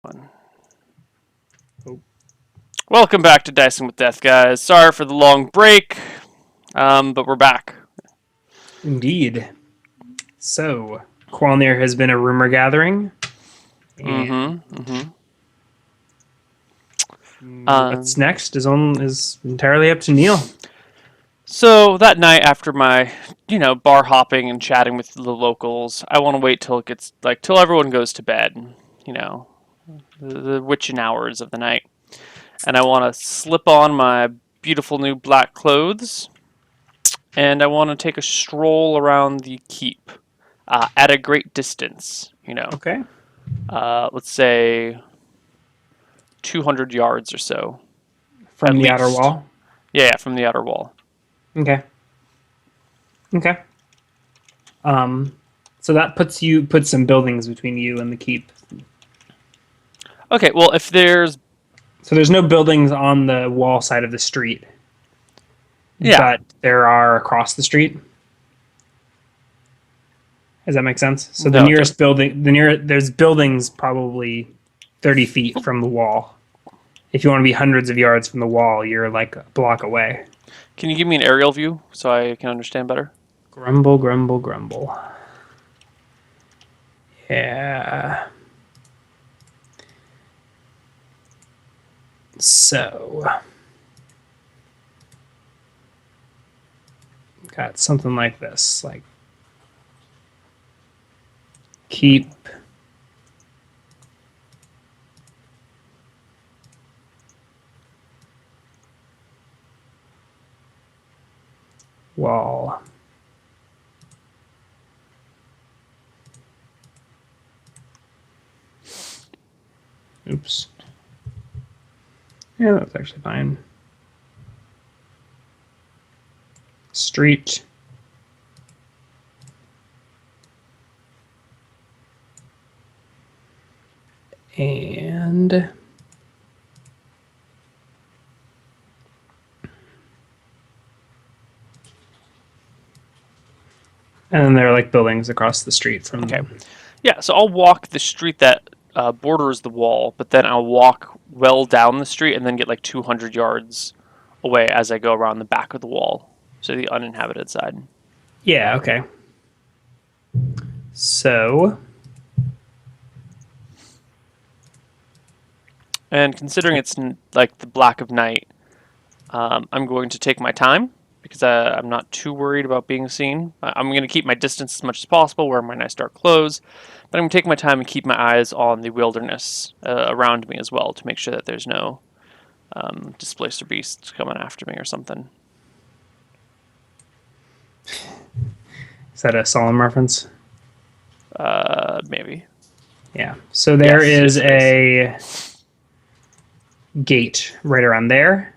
One. Oh. Welcome back to Dicing with Death, guys. Sorry for the long break, but we're back. Indeed. So, Qualnir has been a rumor gathering, and Mm-hmm. what's next is entirely up to Neil. So that night after my, bar hopping and chatting with the locals, I want to wait till it gets till everyone goes to bed. You know, the witching hours of the night, and I want to slip on my beautiful new black clothes, and I want to take a stroll around the keep at a great distance. Okay. Let's say 200 yards or so, From at the outer least. wall. Yeah, from the outer wall. Okay. Okay. Um, so that puts some buildings between you and the keep. Okay, well, if there's. So there's no buildings on the wall side of the street, Yeah, but there are across the street. Does that make sense? So the no, it does. nearest building, there's buildings probably 30 feet from the wall. If you want to be hundreds of yards from the wall, you're like a block away. Can you give me an aerial view so I can understand better? Grumble, grumble, grumble. Yeah. So, got something like this. Like, keep. Wall. Oops. Yeah, that's actually fine. Street. And then there are like buildings across the street from. Okay. Yeah, so I'll walk the street that borders the wall, but then I'll walk well down the street and then get like 200 yards away as I go around the back of the wall, so the uninhabited side. Yeah, okay. So, And considering it's like the black of night, I'm going to take my time because I'm not too worried about being seen. I'm going to keep my distance as much as possible, wear my nice dark clothes, but I'm going to take my time and keep my eyes on the wilderness around me as well to make sure that there's no displacer beasts coming after me or something. is that a solemn reference? Maybe. Yeah. So there Yes, is it is. a gate right around there.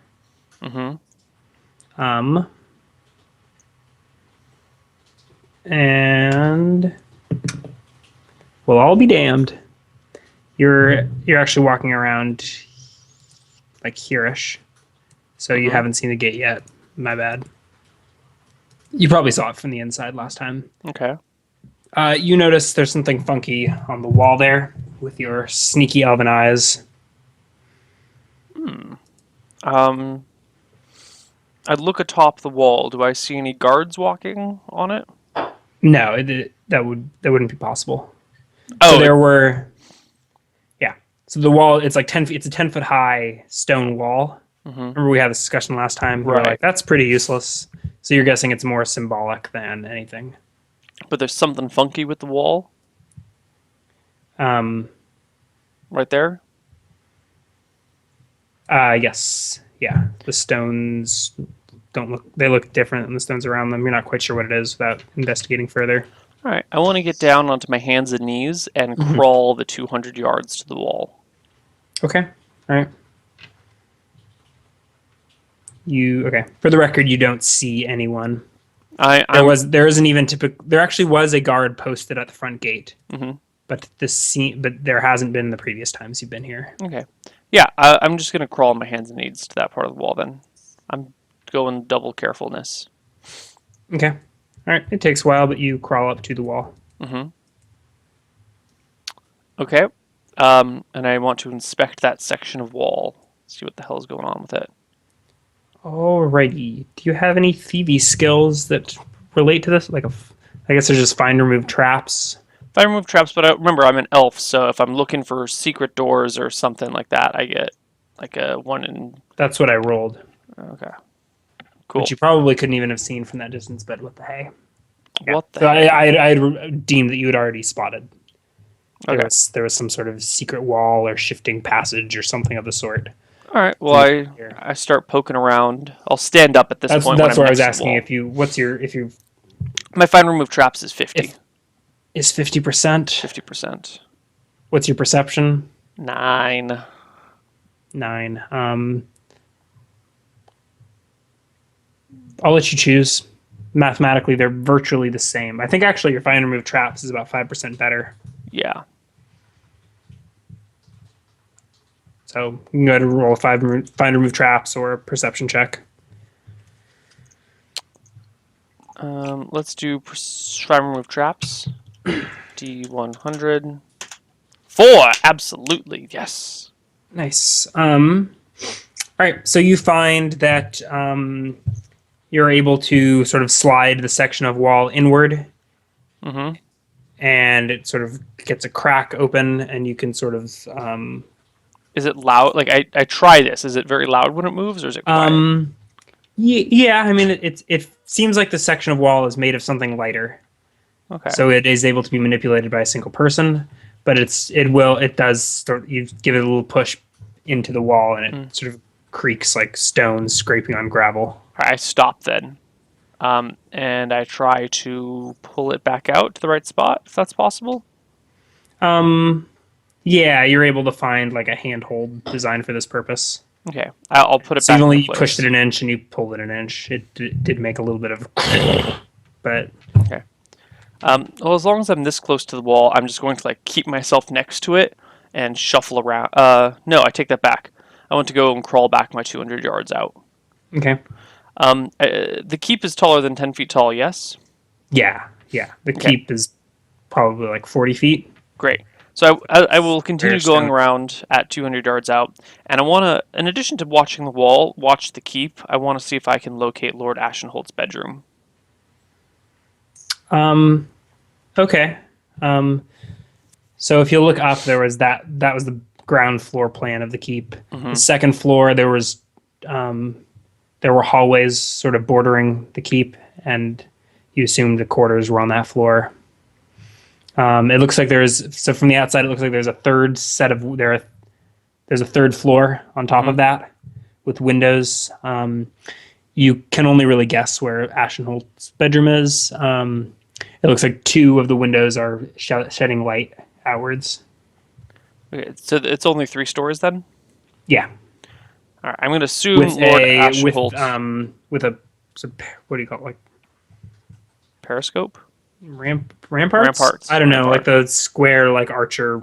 Mm-hmm. Um, and well, I'll be damned. You're actually walking around like here-ish, so you Mm-hmm. haven't seen the gate yet. My bad. You probably saw it from the inside last time. Okay. You notice there's something funky on the wall there with your sneaky elven eyes. Um, I'd look atop the wall. Do I see any guards walking on it? No, that wouldn't be possible. So Oh, there were, yeah. So the wall, it's like 10 feet. It's a 10-foot high stone wall. mm-hmm. Remember we had this discussion last time. You were Right. like, that's pretty useless. So you're guessing it's more symbolic than anything. But there's something funky with the wall Um, right there. yes, yeah. The stones don't look. They look different than the stones around them. You're not quite sure what it is without investigating further. All right. I want to get down onto my hands and knees and Mhm. crawl the 200 yards to the wall. Okay. All right. You okay? For the record, you don't see anyone. I'm. There isn't even typical. There actually was a guard posted at the front gate, Mhm. but there hasn't been the previous times you've been here. Okay. Yeah, I'm just gonna crawl on my hands and knees to that part of the wall. Then I'm going double carefulness. Okay. All right. It takes a while, but you crawl up to the wall. Mm-hmm. Okay. And I want to inspect that section of wall. See what the hell is going on with it. Alrighty. Do you have any thieves skills that relate to this? I guess there's just find remove traps. If I remove traps, but remember I'm an elf, so if I'm looking for secret doors or something like that, I get like a 1 in. That's what I rolled. Okay. Cool. Which you probably couldn't even have seen from that distance, but what the hey? Yeah. What the So heck? I had deemed that you had already spotted. Okay. There was some sort of secret wall or shifting passage or something of the sort. All right. Well, I start poking around. I'll stand up at this point when That's I'm where I was next to the asking wall. if you what's your if you My find remove traps is 50. is 50%. 50%. What's your perception? 9. 9. I'll let you choose. Mathematically, they're virtually the same. I think actually your find remove traps is about 5% better. Yeah. So you can go ahead and roll a find remove traps or a perception check. Let's do find remove traps. D100. 4. Absolutely. Yes. Nice. All right. So you find that you're able to sort of slide the section of wall inward, Mm-hmm. and it sort of gets a crack open, and you can sort of Is it loud? Like I try this. Is it very loud when it moves, or is it quiet? yeah. I mean, it seems like the section of wall is made of something lighter, Okay. so it is able to be manipulated by a single person. But it does sort. You give it a little push into the wall, and it sort of creaks like stones scraping on gravel. I stop then, and I try to pull it back out to the right spot, if that's possible. Yeah, you're able to find like a handhold designed for this purpose. Okay, I'll put it So back you've only into place. pushed it an inch and you pulled it an inch. It did make a little bit of, but Okay. Well, as long as I'm this close to the wall, I'm just going to like keep myself next to it and shuffle around. No, I take that back. I want to go and crawl back my 200 yards out. okay. The keep is taller than 10 feet tall. Yes. Yeah. The Okay. keep is probably like 40 feet. Great. So I will continue Fair going stone. around at 200 yards out, and I want to, in addition to watching the wall, watch the keep. I want to see if I can locate Lord Ashenholt's bedroom. Okay. So if you look up, there was that was the ground floor plan of the keep. The second floor, there were hallways sort of bordering the keep, and you assumed the quarters were on that floor. It looks like from the outside, it looks like there's a third set of there's a third floor on top of that with windows. You can only really guess where Ashenholt's bedroom is. It looks like 2 of the windows are shedding light outwards. Okay, so it's only 3 stories then. Yeah, All right, I'm going to assume Lord Ashenholt with a what do you call it, like periscope. ramparts? Ramparts, I don't know, rampart. like the square like archer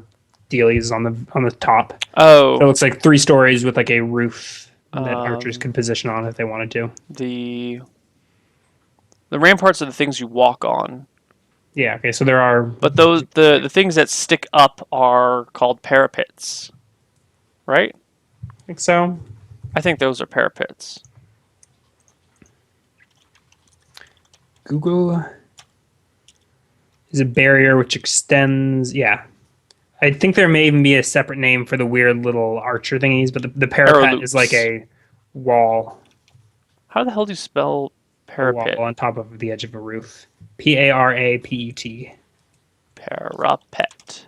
dealies on the top. Oh, So it looks like 3 stories with like a roof that archers could position on if they wanted to. the ramparts are the things you walk on, Yeah. Okay. So there are. but those the things that stick up are called parapets, right? I think so. I think those are parapets. Google is a barrier which extends. Yeah. I think there may even be a separate name for the weird little archer thingies, but the parapet is like a wall, How the hell do you spell parapet? on top of the edge of a roof. Parapet. Parapet.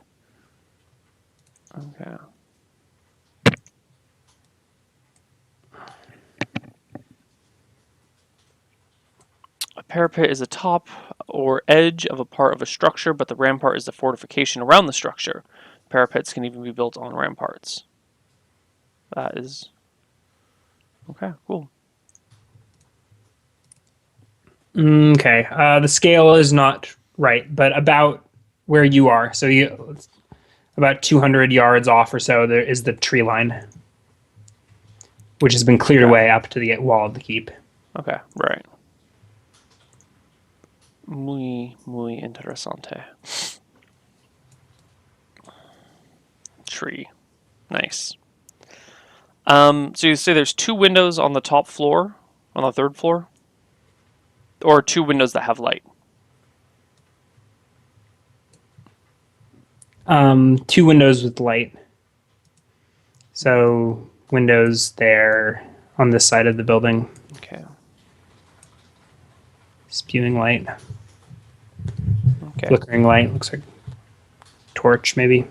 Okay. A parapet is the top or edge of a part of a structure, but the rampart is the fortification around the structure. Parapets can even be built on ramparts. That is... Okay, cool. Okay. The scale is not right, but about where you are. So about 200 yards off or so, there is the tree line, which has been cleared away up to the wall of the keep. Okay, right. Muy interesante. tree. Nice. So you say there's 2 windows on the top floor, on the 3rd floor, or 2 windows that have light. 2 windows with light. So windows there on this side of the building, Okay. spewing light, Okay. flickering light. Looks like torch maybe.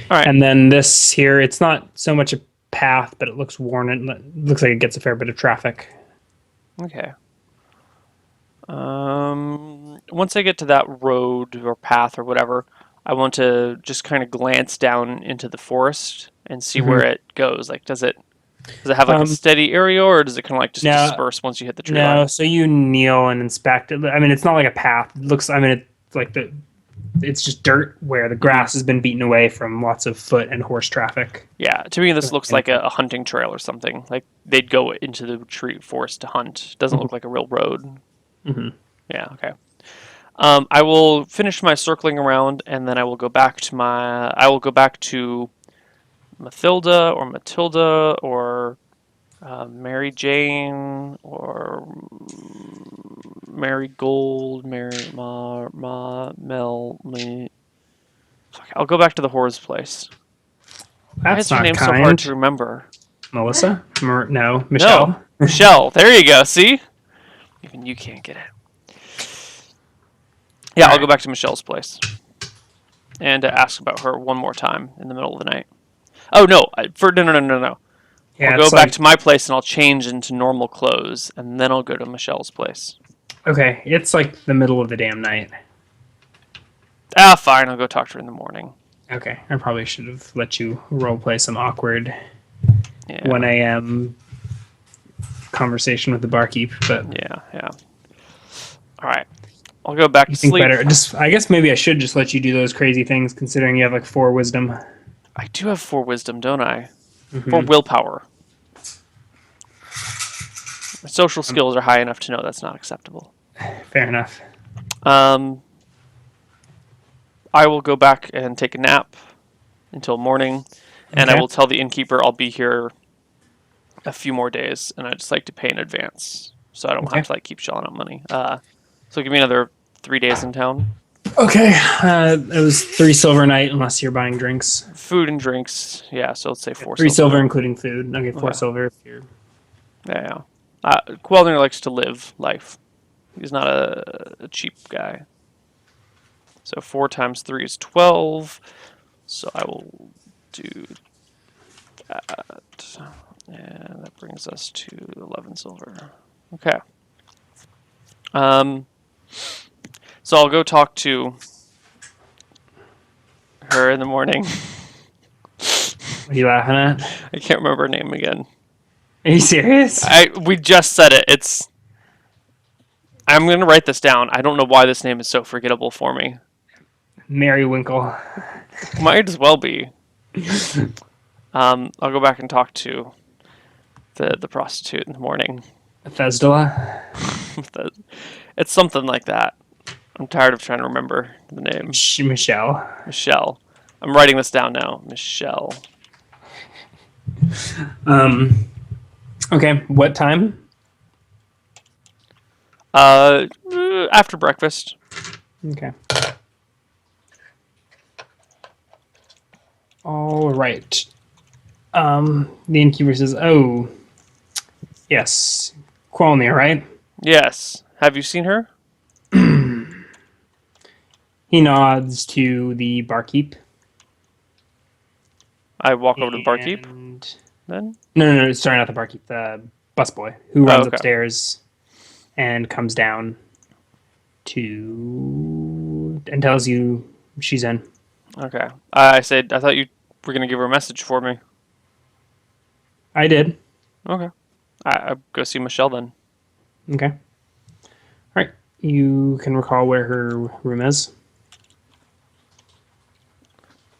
All right. And then this here, it's not so much a path, but it looks worn. It looks like it gets a fair bit of traffic. Okay. Once I get to that road or path or whatever, I want to just kind of glance down into the forest and see where it goes. Like, does it have like a steady area, or does it kind of like just No. disperse once you hit the tree No, line? so you kneel and inspect it. I mean, it's not like a path. It looks. I mean, it's like it's just dirt where the grass has been beaten away from lots of foot and horse traffic. Yeah, to me this looks like a hunting trail or something. Like they'd go into the tree forest to hunt. Doesn't look like a real road. Mm-hmm. Yeah. Okay. I will finish my circling around, and then I will go back to Mathilda or Matilda or Mary Jane or Mary Gold, Mel, me. Fuck, I'll go back to the Horror's place. Why is That's her not name kind. so hard to remember? Melissa? No, Michelle. No, Michelle. There you go. See, even you can't get it. Yeah, I'll go back to Michelle's place and ask about her one more time in the middle of the night. Oh no! No. Yeah, I'll go it's back like, to my place and I'll change into normal clothes, and then I'll go to Michelle's place. okay. It's like the middle of the damn night. Ah, fine. I'll go talk to her in the morning. Okay, I probably should have let you role play some awkward Yeah. 1 a.m. conversation with the barkeep, but Yeah. All right. I'll go back you to think sleep. better. I guess maybe I should just let you do those crazy things, considering you have like 4 wisdom. I do have 4 wisdom, don't I? Mhm. 4 willpower. My social skills are high enough to know that's not acceptable. Fair enough. I will go back and take a nap until morning, and I Okay. will tell the innkeeper I'll be here a few more days, and I'd just like to pay in advance, so I don't Okay. have to like keep shelling out money. So give me another 3 days in town. Okay, it was 3 silver a night, unless you're buying drinks. Food and drinks, yeah. So let's say 4 3 silver, silver. including food. Okay, 4 Okay. silver if you're. Yeah. Quelner likes to live life. He's not a cheap guy. So 4 times 3 is 12. So I will do that. And that brings us to 11 silver. Okay. So I'll go talk to her in the morning. What are you laughing at? I can't remember her name again. Are you serious? We just said it. I'm going to write this down. I don't know why this name is so forgettable for me. Mary Winkle. Might as well be. I'll go back and talk to the prostitute in the morning. Thesdala. It's something like that. I'm tired of trying to remember the name. Michelle. Michelle. I'm writing this down now. Michelle. Okay, what time? After breakfast. Okay. All right. The innkeeper says, "Oh, yes, Qualnir, right?" Yes. Have you seen her? He nods to the barkeep. I walk over to the barkeep. and- Then. No, sorry, not the barkeep. The busboy who runs okay. upstairs and comes down and tells you she's in. Okay. I thought you were gonna give her a message for me. I did. Okay. I go see Michelle then. Okay. All right. You can recall where her room is.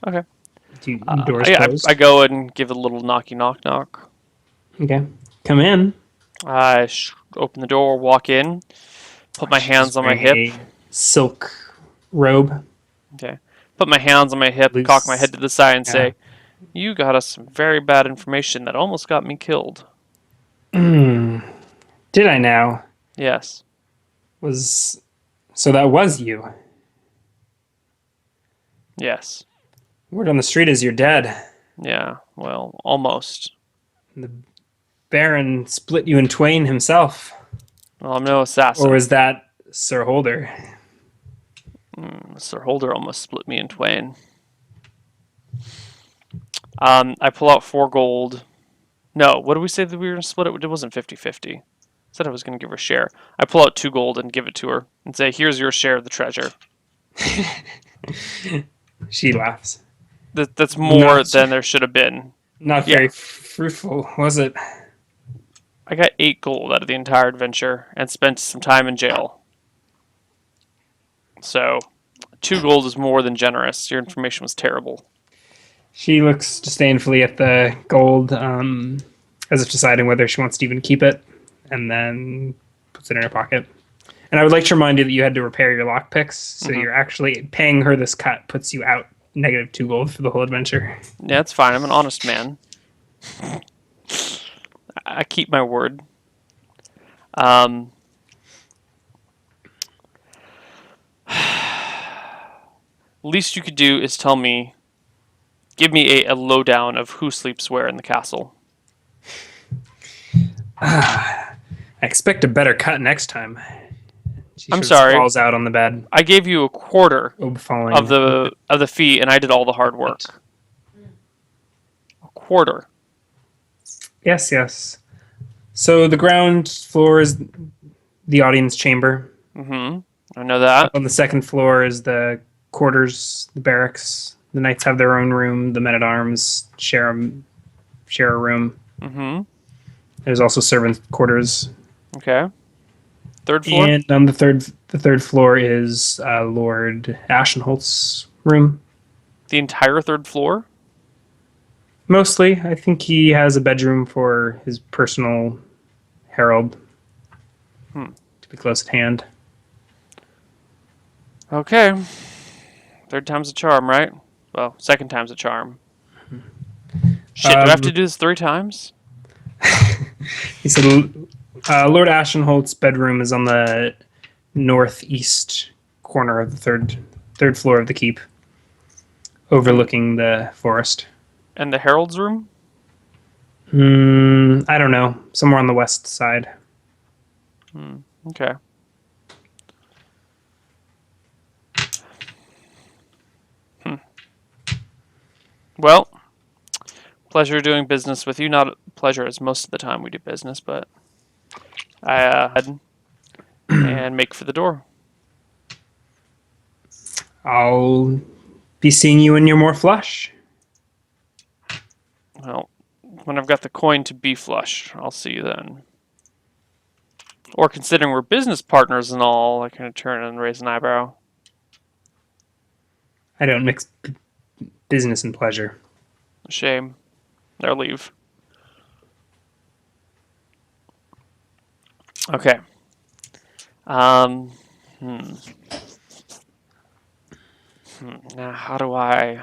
Okay. Doors Yeah, closed. I go and give it a little knock. Okay. Come in. I open the door, walk in, put my hands on my hip. A silk robe. Okay. Put my hands on my hip, Loose. cock my head to the side, and Yeah. say, You got us some very bad information that almost got me killed. Did I now? Yes. So that was you. Yes. Word on the street is you're dead. Yeah. Well, almost. The Baron split you in twain himself. Well, I'm no Or assassin. was that Sir Holder? Sir Holder almost split me in twain. I pull out 4 gold. No, what did we say that we were going to split it? It wasn't 50-50. Said I was going to give her a share. I pull out 2 gold and give it to her and say, here's your share of the treasure. She laughs. That's more Not- than there should have been. Not Yeah. very fruitful, was it? I got 8 gold out of the entire adventure and spent some time in jail. So, 2 gold is more than generous. Your information was terrible. She looks disdainfully at the gold, as if deciding whether she wants to even keep it, and then puts it in her pocket. And I would like to remind you that you had to repair your lockpicks, so you're actually paying her this cut puts you out -2 gold for the whole adventure. Yeah, it's fine. I'm an honest man. I keep my word. Least you could do is tell me, give me a lowdown of who sleeps where in the castle. I expect a better cut next time. She I'm sort of sorry. sprawls out on the bed, I gave you a quarter falling of the fee, and I did all the hard work. A quarter. Yes, yes. So the ground floor is the audience chamber. I know that. On the second floor is the quarters, the barracks. The knights have their own room. The men at arms share a room. There's also servant quarters. Okay. Third floor. And on the third floor is Lord Ashenholt's room. The entire third floor. Mostly, I think he has a bedroom for his personal herald to be close at hand. Okay. Third time's a charm, right? Well, second time's a charm. Shit, do I have to do this 3 times? He said Lord Ashenholt's bedroom is on the northeast corner of the third floor of the keep, overlooking the forest. And the herald's room? I don't know. Somewhere on the west side. Okay. Well, pleasure doing business with you. Not pleasure as most of the time we do business, but I head and make for the door. I'll be seeing you when you're more flush. Well, when I've got the coin to be flush, I'll see you then. Or considering we're business partners and all, I kind of turn and raise an eyebrow. I don't mix business and pleasure. Shame. I'll leave. Okay. Now, how do I...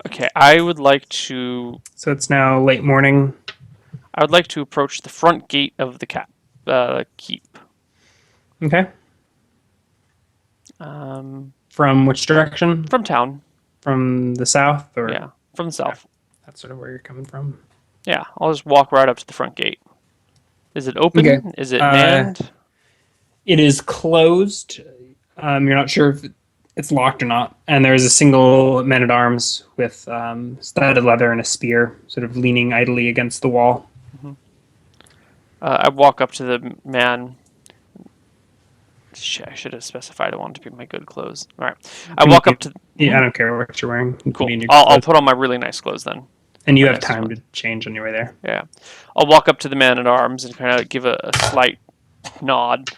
Okay, I would like to... So it's now late morning. I would like to approach the front gate of the keep. Okay. From which direction? From town. From the south, or Yeah, from the south. that's sort of where you're coming from. Yeah, I'll just walk right up to the front gate. Is it open? Okay. Is it manned? It is closed. You're not sure if it's locked or not. And there's a single man at arms with studded leather and a spear, sort of leaning idly against the wall. I walk up to the man. Shit, I should have specified I wanted to be my good clothes. All right. I walk up to... Yeah, I don't care what you're wearing. You can Cool. be in your I'll clothes. put on my really nice clothes then. And you have nice time one. to change on your way there. Yeah. I'll walk up to the man at arms and kind of give a slight nod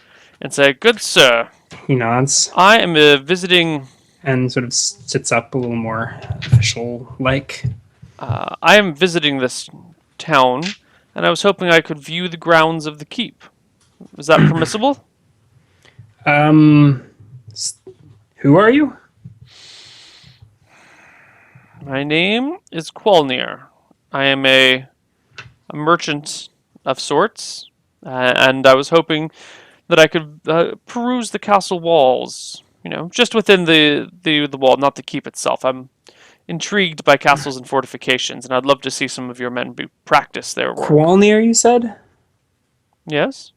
and say, "Good sir, He nods I am visiting... and sort of sits up a little more official-like. I am visiting this town, and I was hoping I could view the grounds of the keep." Is that permissible? Um, who are you? My name is Qualnir. I am a merchant of sorts, and I was hoping that I could peruse the castle walls. Just within the wall, not the keep itself. I'm intrigued by castles and fortifications, and I'd love to see some of your men practice their work. Qualnir, you said? Yes?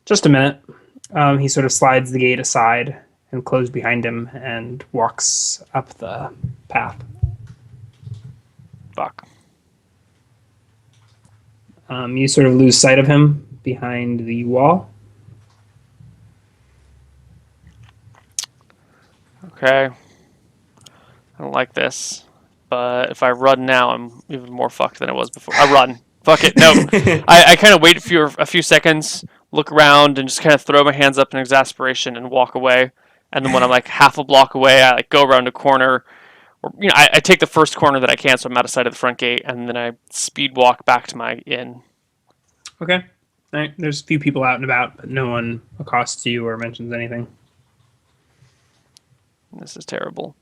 Just a minute. He sort of slides the gate aside and closes behind him and walks up the path. Fuck. You sort of lose sight of him behind the wall. Okay. I don't like this. But if I run now, I'm even more fucked than I was before. I run. Fuck it. No. I kind of wait for a few seconds, look around, and just kind of throw my hands up in exasperation and walk away. And then when I'm like half a block away, I like go around a corner. Or, I take the first corner that I can, so I'm out of sight of the front gate, and then I speed walk back to my inn. Okay. All right. There's a few people out and about, but no one accosts you or mentions anything. This is terrible.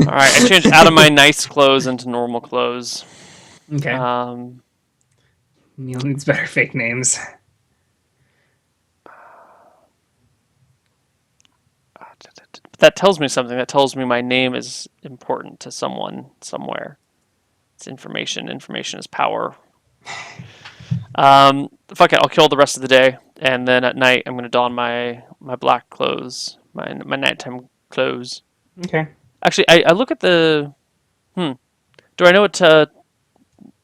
All right, I changed out of my nice clothes into normal clothes. Okay. Neil needs better fake names. That tells me something. That tells me my name is important to someone somewhere. It's information. Information is power. Fuck it. I'll kill the rest of the day, and then at night I'm gonna don my black clothes, my nighttime clothes. Okay. Actually, I look at the. Do I know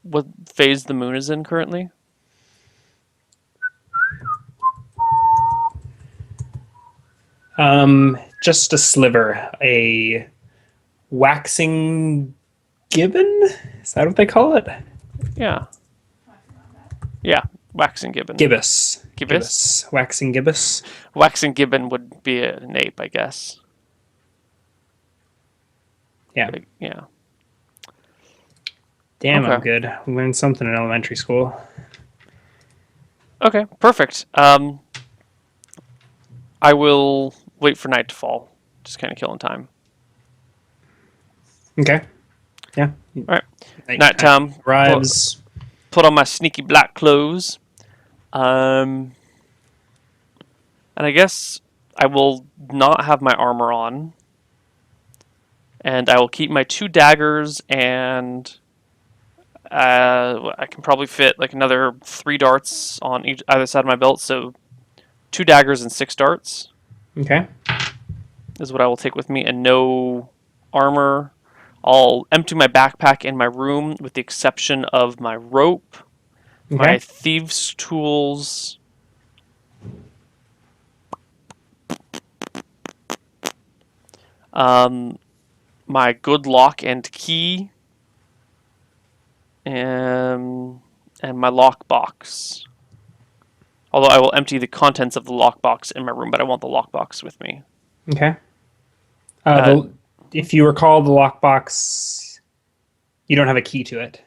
what phase the moon is in currently? Just a sliver. A waxing gibbon? Is that what they call it? Yeah. Yeah. Waxing gibbon. Gibbous. Gibbous? Waxing gibbous. Waxing gibbon would be an ape, I guess. Yeah. Yeah. Damn, Okay. I'm good. We learned something in elementary school. Okay, perfect. I will wait for night to fall. Just kind of killing time. Okay. Yeah. All right. Nighttime. Arrives. Put on my sneaky black clothes. And I guess I will not have my armor on. And I will keep my 2 daggers, and I can probably fit like another 3 darts on either side of my belt. So 2 daggers and 6 darts Okay. is what I will take with me, and no armor. I'll empty my backpack in my room with the exception of my rope, my Okay. thieves' tools, my good lock and key, and my lockbox. Although I will empty the contents of the lockbox in my room, but I want the lockbox with me. Okay. Uh, If you recall, the lockbox, you don't have a key to it.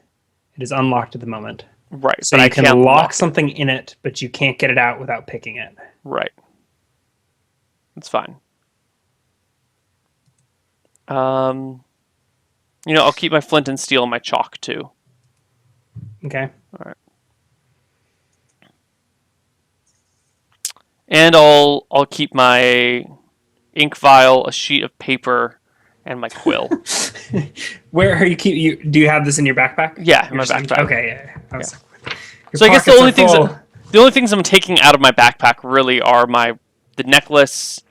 It is unlocked at the moment. Right, So but you I can can't lock it. something in it, but you can't get it out without picking it. Right. It's fine. I'll keep my flint and steel and my chalk too. Okay. All right. And I'll keep my ink vial, a sheet of paper, and my quill. Where are you do you have this in your backpack? Yeah, in my Just backpack. Okay, yeah. Your So I guess pockets are full. the only things I'm taking out of my backpack really are the necklace.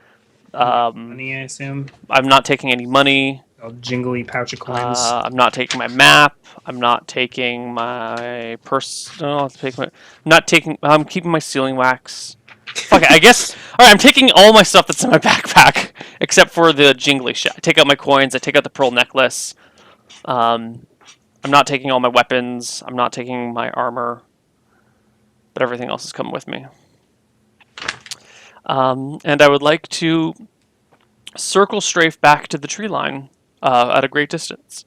Money, I assume. I'm not taking any money. A jingly pouch of coins. I'm not taking my map. I'm not taking my purse. No, I'll take my. I'm not taking. I'm keeping my sealing wax. Fuck it. I guess. All right. I'm taking all my stuff that's in my backpack except for the jingly shit. I take out my coins. I take out the pearl necklace. I'm not taking all my weapons. I'm not taking my armor. But everything else is coming with me. And I would like to circle strafe back to the tree line at a great distance.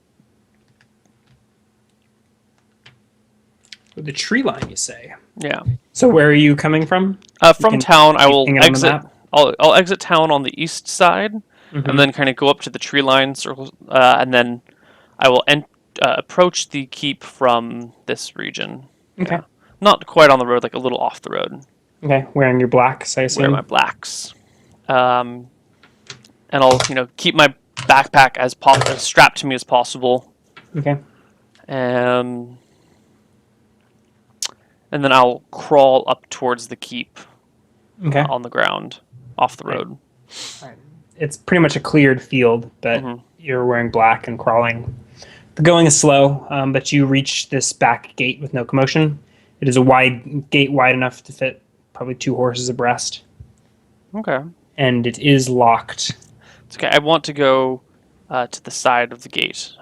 The tree line, you say? Yeah. So where are you coming from? From can town, I will hang it on the exit. map? I'll exit town on the east side, and then kind of go up to the tree line circle, and then I will approach the keep from this region. Okay. Yeah, not quite on the road, like a little off the road. Okay. Wearing your blacks, I Wear my assume. blacks, and I'll keep my backpack as strapped to me as possible, Okay. and then I'll crawl up towards the keep Okay. on the ground, off the road. It's pretty much a cleared field, but you're wearing black and crawling. The going is slow, but you reach this back gate with no commotion. It is a wide gate, wide enough to fit probably 2 horses abreast, Okay. and it is locked. It's okay. I want to go to the side of the gate,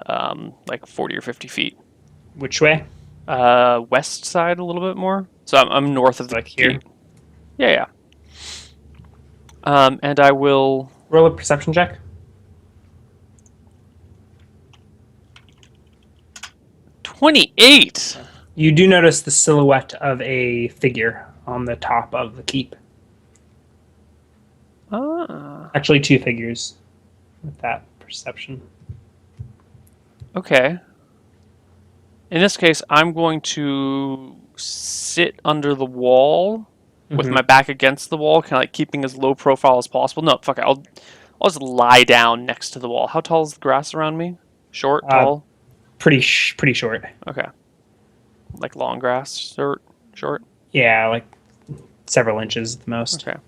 like 40 or 50 feet. Which way? West side a little bit more. So I'm north of the Like here? gate. Yeah. And I will. Roll a perception check. 28. You do notice the silhouette of a figure on the top of the keep. Actually, 2 figures with that perception. Okay. In this case, I'm going to sit under the wall with my back against the wall, kind of like keeping as low profile as possible. No, fuck it. I'll just lie down next to the wall. How tall is the grass around me? Short, tall? Pretty short. Okay. Like long grass, short. Yeah, like several inches at the most. Okay.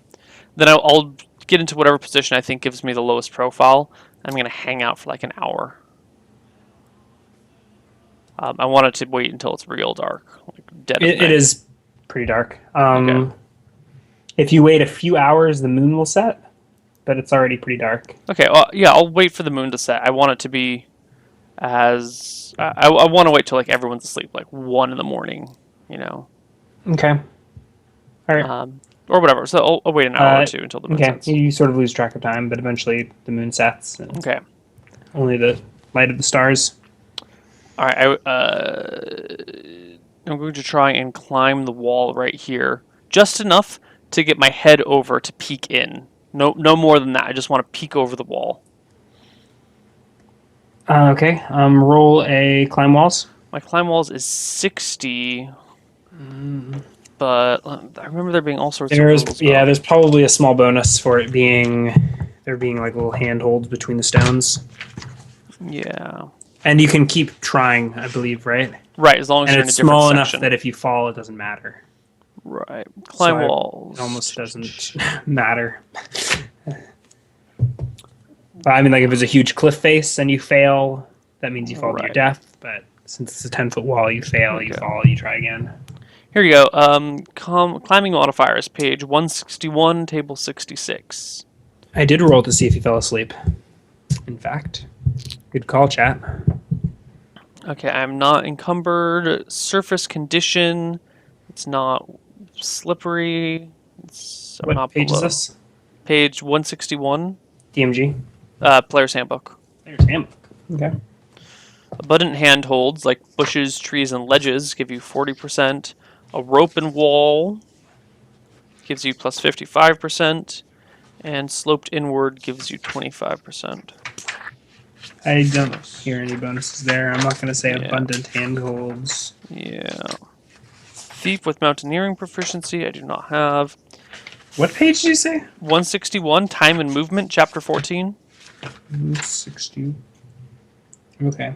Then I'll get into whatever position I think gives me the lowest profile. I'm going to hang out for like an hour. I want it to wait until it's real dark, like dead of It night. is pretty dark. Okay. If you wait a few hours, the moon will set, but it's already pretty dark. Okay, well, yeah, I'll wait for the moon to set. I want it to be as... I want to wait till like everyone's asleep, like 1 in the morning, Okay. All right. or whatever. So I'll wait an hour or two until the moon Okay. sets. You sort of lose track of time, but eventually the moon sets. And Okay. only the light of the stars. All right, I'm going to try and climb the wall right here, just enough to get my head over to peek in. No more than that. I just want to peek over the wall. Okay. Roll a climb walls. My climb walls is 60, but I remember there being all sorts of rules. There's probably a small bonus for it being like little handholds between the stones. Yeah. And you can keep trying, I believe, right? Right, as long as And you're in a it's different small section. enough that if you fall, it doesn't matter. Right. Climb walls. It almost doesn't matter. I mean, like if it's a huge cliff face and you fail, that means you fall to your Right. death. But since it's a 10-foot wall, you fail, you Okay. fall, you try again. Here you go. Climbing modifiers, page 161, table 66. I did roll to see if you fell asleep. In fact, good call, chat. Okay, I'm not encumbered. Surface condition. It's not slippery. I'm What not page below. is this? Page 161. DMG. Player's handbook. There's handbook. Okay. Abundant handholds like bushes, trees, and ledges give you 40%. A rope and wall gives you plus 55%. And sloped inward gives you 25%. I don't hear any bonuses there. I'm not going to say Yeah. abundant handholds. Yeah. Thief with mountaineering proficiency, I do not have. What page did you say? 161, time and movement, chapter 14. 60. Okay.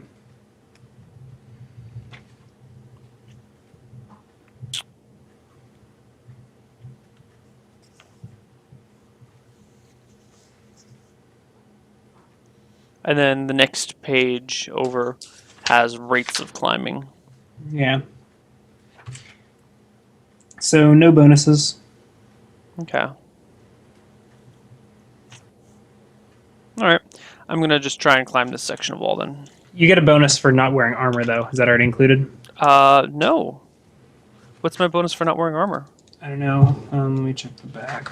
And then the next page over has rates of climbing. Yeah. So no bonuses. Okay. Alright. I'm going to just try and climb this section of wall then. You get a bonus for not wearing armor, though. Is that already included? No. What's my bonus for not wearing armor? I don't know. Let me check the back.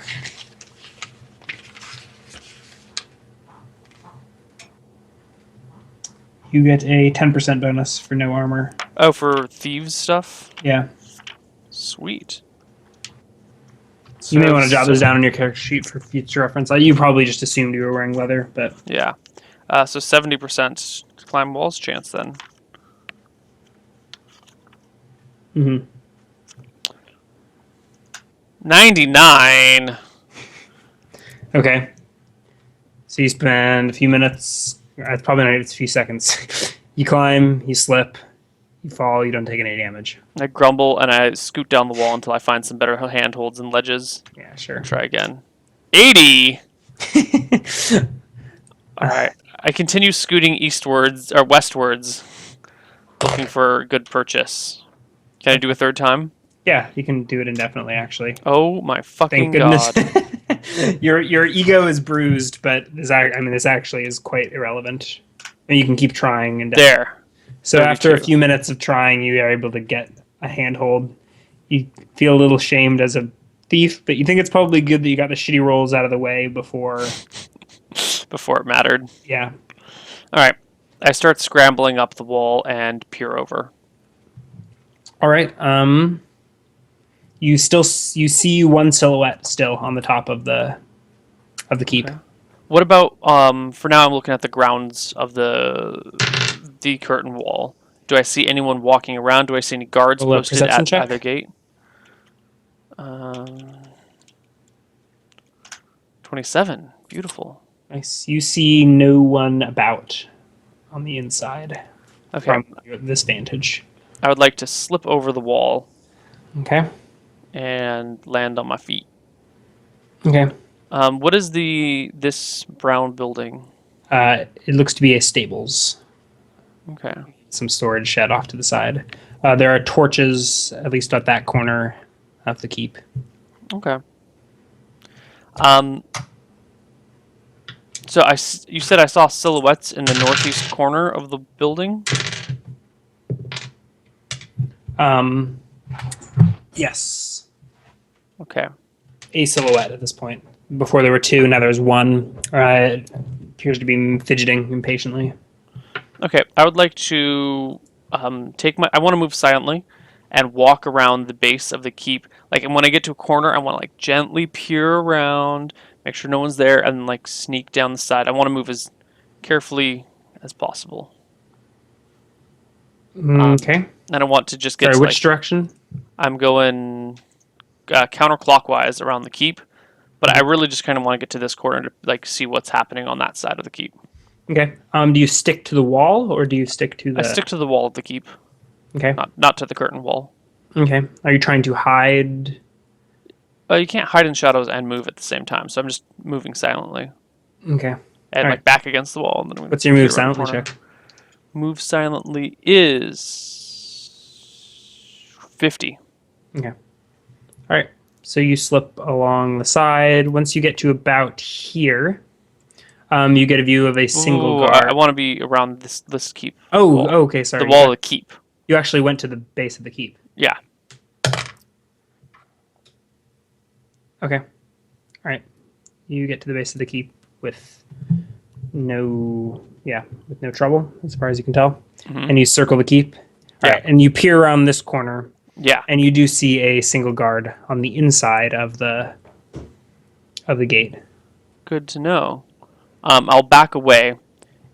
You get a 10% bonus for no armor. Oh, for thieves stuff? Yeah. Sweet. You may want to jot So, those down on your character sheet for future reference. You probably just assumed you were wearing leather, but yeah. So 70% climb walls chance then. mhm. 99. Okay. So you spend a few minutes. It's probably not even a few seconds. You climb. You slip. You fall. You don't take any damage. I grumble and I scoot down the wall until I find some better handholds and ledges. Yeah, sure. Try again. 80. All right. I continue scooting eastwards or westwards, looking for a good purchase. Can I do a third time? Yeah, you can do it indefinitely. Actually, Oh my fucking thank goodness. god! Your ego is bruised, but this actually is quite irrelevant. And you can keep trying and There. So after a 32. few minutes of trying, you are able to get a handhold. You feel a little shamed as a thief, but you think it's probably good that you got the shitty rolls out of the way before. Before it mattered. Yeah. All right. I start scrambling up the wall and peer over. All right. You see one silhouette still on the top of the keep. Okay. What about for now I'm looking at the grounds of the curtain wall. Do I see anyone walking around? Do I see any guards Roll a posted perception at check. either gate? 27. Beautiful. Nice. You see no one about on the inside Okay. from this vantage. I would like to slip over the wall Okay. and land on my feet. Okay. What is this brown building? It looks to be a stables. Okay. Some storage shed off to the side. There are torches, at least at that corner of the keep. Okay. So you said I saw silhouettes in the northeast corner of the building? Yes. Okay. A silhouette at this point. Before there were two, now there's one. It appears to be fidgeting impatiently. Okay. I would like to I want to move silently and walk around the base of the keep. Like, and when I get to a corner, I want to like gently peer around, make sure no one's there, and like sneak down the side. I want to move as carefully as possible. Okay. And I want to just get Sorry, to, which like, direction? I'm going counterclockwise around the keep, but I really just kind of want to get to this corner to like see what's happening on that side of the keep. Okay. Do you stick to the wall or do you stick to the? I stick to the wall of the keep, Okay. not to the curtain wall. Okay. Are you trying to hide? You can't hide in shadows and move at the same time, so I'm just moving silently Okay. and All like right. back against the wall. And then What's your move peer around the silently corner. check? Move silently is 50. Okay. All right. So you slip along the side. Once you get to about here, you get a view of a single Ooh, guard. I want to be around this keep. Oh, wall. okay. Sorry. The wall of the keep. You actually went to the base of the keep. Yeah. Okay. All right. You get to the base of the keep with no trouble as far as you can tell. Mhm. And you circle the keep. All Yeah. right. And you peer around this corner Yeah. and you do see a single guard on the inside of the gate. Good to know. I'll back away.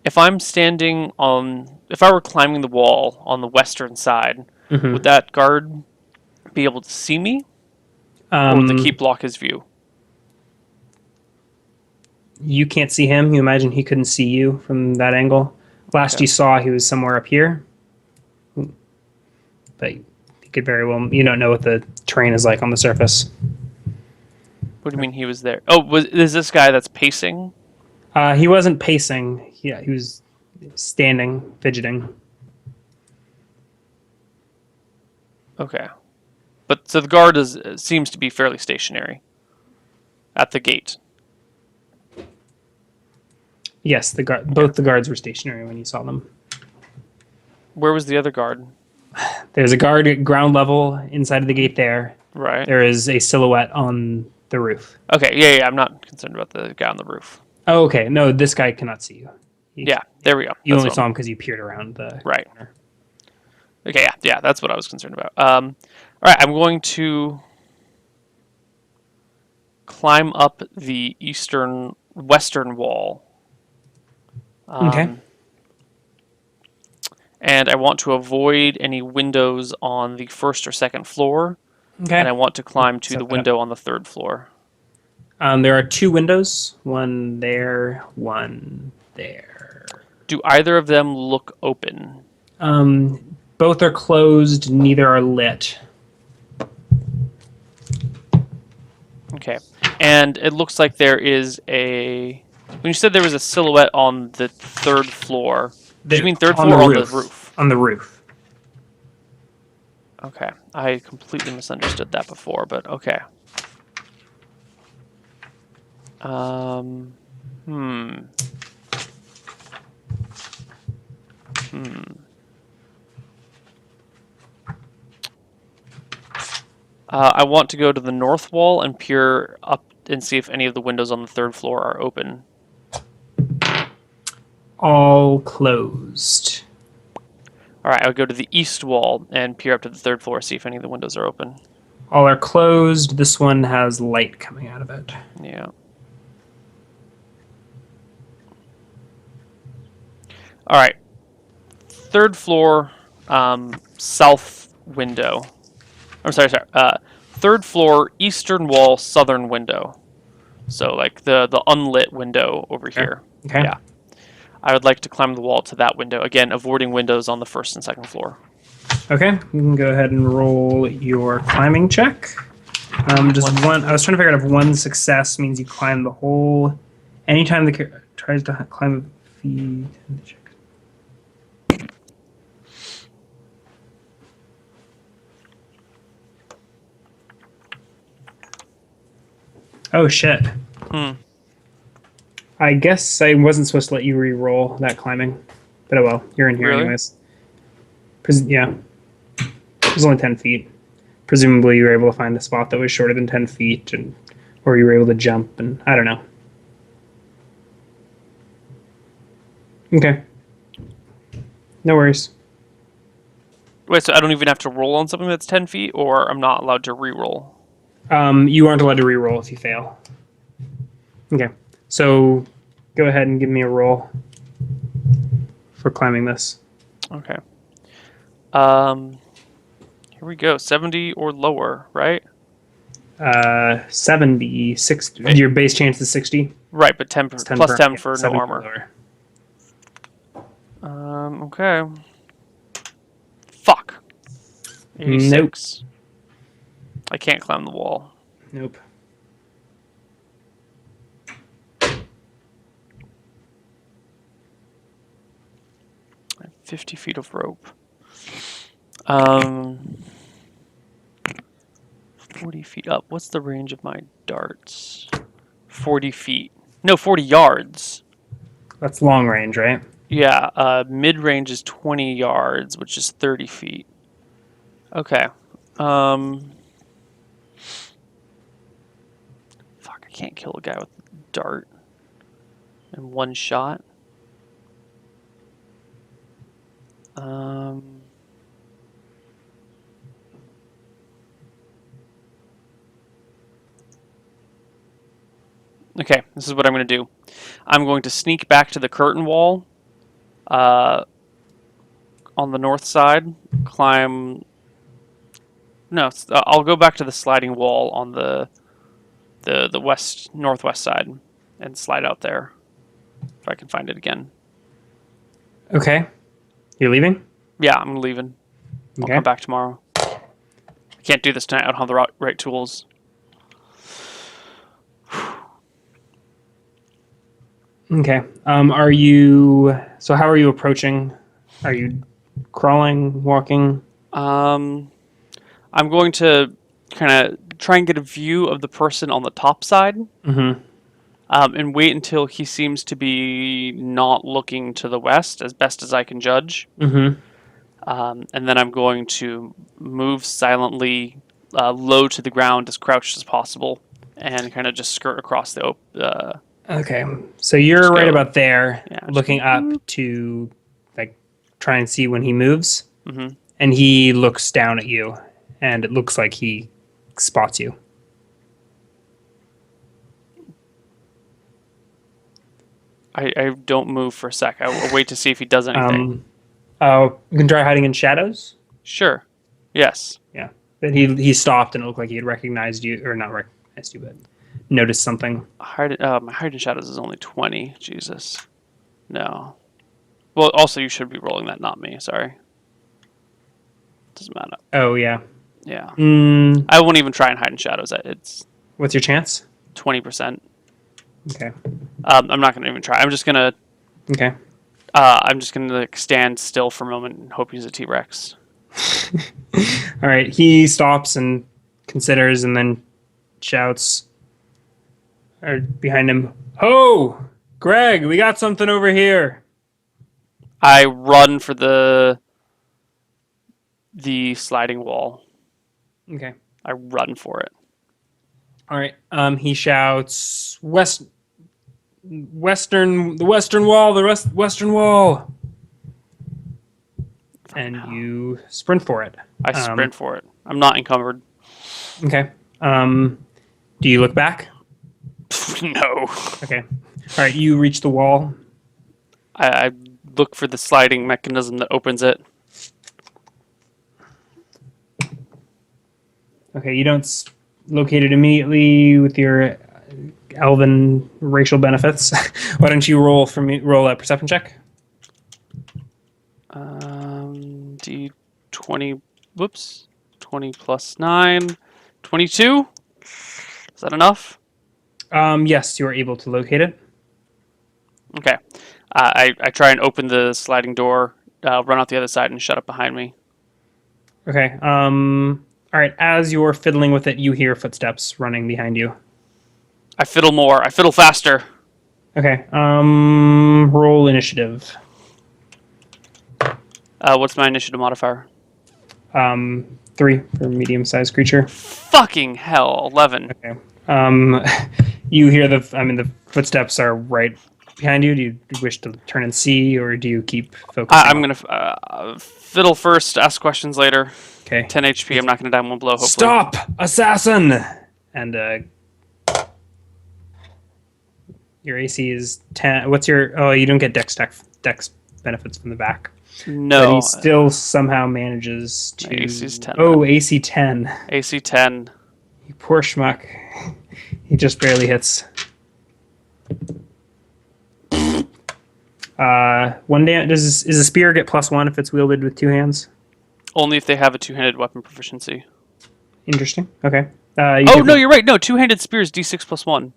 If I were climbing the wall on the western side, Mhm. would that guard be able to see me, or would the keep block his view? You can't see him. You imagine he couldn't see you from that angle. Last Okay. you saw, he was somewhere up here. But he could very well. You don't know what the terrain is like on the surface. What do you mean he was there? Oh, is this guy that's pacing? He wasn't pacing. Yeah, he was standing, fidgeting. Okay, but so the guard seems to be fairly stationary at the gate. Yes, both the guards were stationary when you saw them. Where was the other guard? There's a guard at ground level inside of the gate there. Right. There is a silhouette on the roof. Okay. Yeah. I'm not concerned about the guy on the roof. Oh, okay. No, this guy cannot see you. Yeah. There we go. You That's only what saw him because you peered around the Right. corner. Okay, yeah, that's what I was concerned about. All right, I'm going to climb up the western wall. Okay. Um, and I want to avoid any windows on the first or second floor, and Okay. I want to climb to the Set that up. window on the third floor. There are two windows, one there, one there. Do either of them look open? Both are closed, neither are lit. Okay. And it looks like there is a. When you said there was a silhouette on the third floor, did you mean third On floor the or on the roof. roof? On the roof. Okay. I completely misunderstood that before, but okay. Um, hmm. Hmm. I want to go to the north wall and peer up and see if any of the windows on the third floor are open. All closed. All right, I would go to the east wall and peer up to the third floor, see if any of the windows are open. All are closed. This one has light coming out of it. Yeah. All right. Third floor, south window. I'm sorry. Third floor, eastern wall, southern window. So like the unlit window over here. Okay. Yeah. I would like to climb the wall to that window. Again, avoiding windows on the first and second floor. Okay. You can go ahead and roll your climbing check. Just one. I was trying to figure out if one success means you climb the whole. Anytime the character tries to climb a feat. Oh shit. Hmm. I guess I wasn't supposed to let you re-roll that climbing, but oh well, you're in here Really? anyways. Yeah, it was only 10 feet. Presumably, you were able to find a spot that was shorter than 10 feet, or you were able to jump, and I don't know. Okay, no worries. Wait, so I don't even have to roll on something that's 10 feet, or I'm not allowed to re-roll? You aren't allowed to re-roll if you fail. Okay, so go ahead and give me a roll for climbing this. Okay. Here we go. 70 or lower, right? 70, 60. Okay. Your base chance is 60. Right, but 10, It's plus 10 for no 70 armor. lower. Okay. Fuck. 86. I can't climb the wall. Nope. 50 feet of rope. 40 feet up. What's the range of my darts? 40 feet. No, 40 yards. That's long range, right? Yeah, mid-range is 20 yards, which is 30 feet. Okay. Fuck, I can't kill a guy with a dart in one shot. Okay, this is what I'm going to do. I'm going to sneak back to the curtain wall on the north side, climb... No, I'll go back to the sliding wall on the northwest side and slide out there if I can find it again. Okay. You're leaving? Yeah, I'm leaving. I'll Okay. come back tomorrow. I can't do this tonight. I don't have the right tools. Okay. Are you... So how are you approaching? Are you crawling, walking? I'm going to kind of try and get a view of the person on the top side. Mm-hmm. And wait until he seems to be not looking to the west, as best as I can judge. Mm-hmm. And then I'm going to move silently, low to the ground, as crouched as possible, and kind of just skirt across the Okay. So you're Just right go. about there, Yeah, just looking go up to like try and see when he moves. Mm-hmm. and he looks down at you, and it looks like he spots you. I don't move for a sec. I'll wait to see if he does anything. You can try hiding in shadows. Sure. Yes. Yeah, but he stopped, and it looked like he had recognized you, or not recognized you, but noticed something. My hiding shadows is only 20. Jesus. No. Well, also you should be rolling that, not me. Sorry. Doesn't matter. Oh yeah. Yeah. Mm, I won't even try and hide in shadows. It's what's your chance? 20%. Okay. I'm not gonna even try. Okay. I'm just gonna like stand still for a moment and hope he's a T-Rex. All right. He stops and considers, and then shouts, or behind him, "Ho, Greg! We got something over here." I run for the sliding wall. Okay. I run for it. All right. He shouts, the western wall, western wall," and you sprint for it. I sprint for it. I'm not encumbered. Okay. Do you look back? No. Okay. All right. You reach the wall. I look for the sliding mechanism that opens it. Okay. You don't locate it immediately with your elven racial benefits. Why don't you roll a perception check? D20. Whoops. 20 plus 9. 22. Is that enough? Yes, you are able to locate it. Okay. I try and open the sliding door, run out the other side, and shut it behind me. Okay. All right. As you're fiddling with it, you hear footsteps running behind you. I fiddle more. I fiddle faster. Okay. Roll initiative. What's my initiative modifier? 3 for medium-sized creature. Fucking hell, 11. Okay. You hear the footsteps are right behind you. Do you wish to turn and see, or do you keep focusing? I'm gonna fiddle first, ask questions later. Okay. 10 HP. I'm not gonna die in one blow. Hopefully. Stop, assassin! And your AC is 10. What's your? Oh, you don't get dex benefits from the back. No. But he still somehow manages to. My AC's 10. Oh, then. AC 10. AC 10. You poor schmuck. He just barely hits. One damage. Is a spear get +1 if it's wielded with 2 hands? Only if they have a two-handed weapon proficiency. Interesting. Okay. No, you're right. No, two-handed spears D6 plus 1.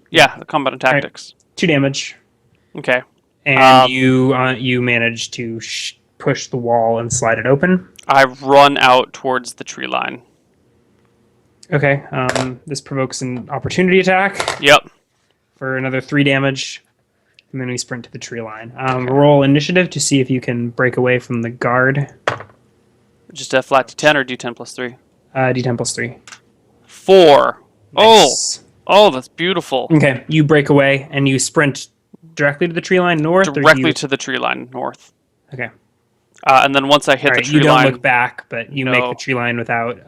Yeah, the combat and tactics. Right. 2 damage. Okay. And you manage to push the wall and slide it open. I run out towards the tree line. Okay. This provokes an opportunity attack. Yep. For another 3 damage. And then we sprint to the tree line. Roll initiative to see if you can break away from the guard. Just a flat D10 or D10 plus 3? D10 plus 3. 4. Nice. Oh, that's beautiful. Okay. You break away and you sprint directly to the tree line north? Directly to the tree line north. Okay. And then once I hit the tree line... You don't look back, but you make the tree line without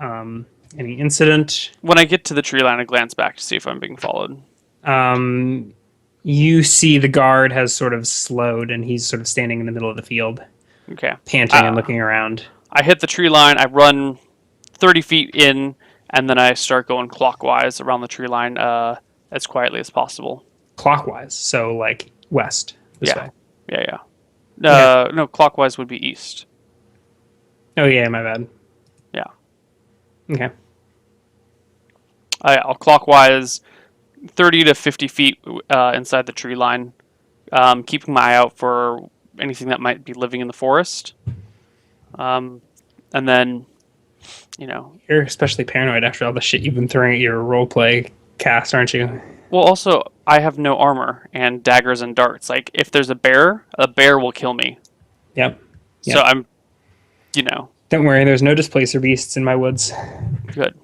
any incident. When I get to the tree line, I glance back to see if I'm being followed. You see the guard has sort of slowed, and he's sort of standing in the middle of the field. Okay. Panting and looking around. I hit the tree line, I run 30 feet in, and then I start going clockwise around the tree line as quietly as possible. Clockwise, so like west this way. Yeah. No, clockwise would be east. Oh yeah, my bad. Yeah. Okay. I'll clockwise 30 to 50 feet inside the tree line, keeping my eye out for anything that might be living in the forest. And then, You're especially paranoid after all the shit you've been throwing at your roleplay cast, aren't you? Well, also, I have no armor and daggers and darts. Like, if there's a bear will kill me. Yep. So I'm, Don't worry, there's no displacer beasts in my woods. Good.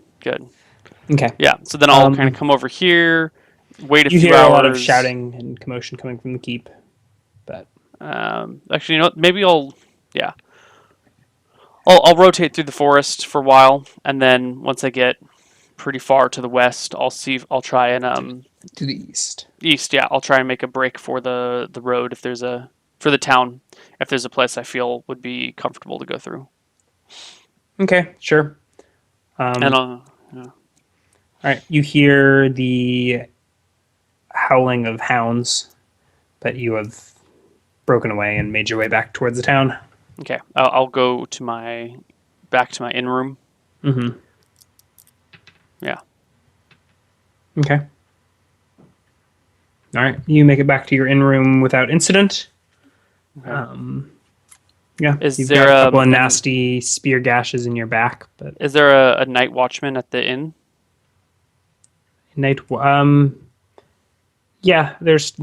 Okay. Yeah, so then I'll kind of come over here, wait a few hours. You hear a lot of shouting and commotion coming from the keep, but... Actually, you know what? Maybe I'll I'll rotate through the forest for a while, and then once I get pretty far to the west, I'll try and To the east. east. Yeah, I'll try and make a break for the road if there's a for the town if there's a place I feel would be comfortable to go through. Okay, sure. And All right, you hear the howling of hounds, but you have broken away and made your way back towards the town. okay, I'll go to back to my inn room. Mm-hmm. Yeah. Okay. All right, you make it back to your inn room without incident. Okay. Yeah, Is you've there got a couple of nasty spear gashes in your back, but Is there a night watchman at the inn? night. Yeah, there's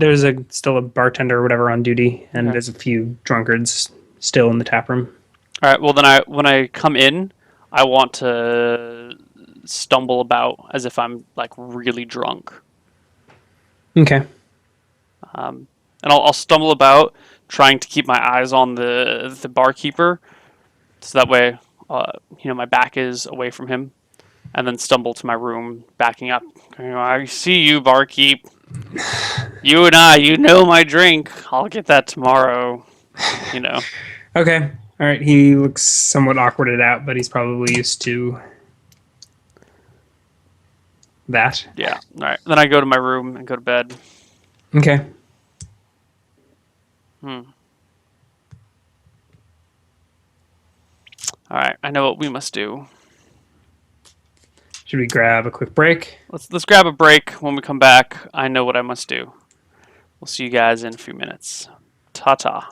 still a bartender or whatever on duty, and Okay. there's a few drunkards still in the tap room. All right. Well, then when I come in, I want to stumble about as if I'm like really drunk. Okay. And I'll stumble about trying to keep my eyes on the barkeeper, so that way, my back is away from him, and then stumble to my room, backing up. I see you, barkeep. You and you know my drink. I'll get that tomorrow. You know. Okay. All right. He looks somewhat awkwarded out, but he's probably used to that. Yeah. All right. Then I go to my room and go to bed. Okay. All right. I know what we must do. Should we grab a quick break? Let's grab a break. When we come back, I know what I must do. We'll see you guys in a few minutes. Ta ta.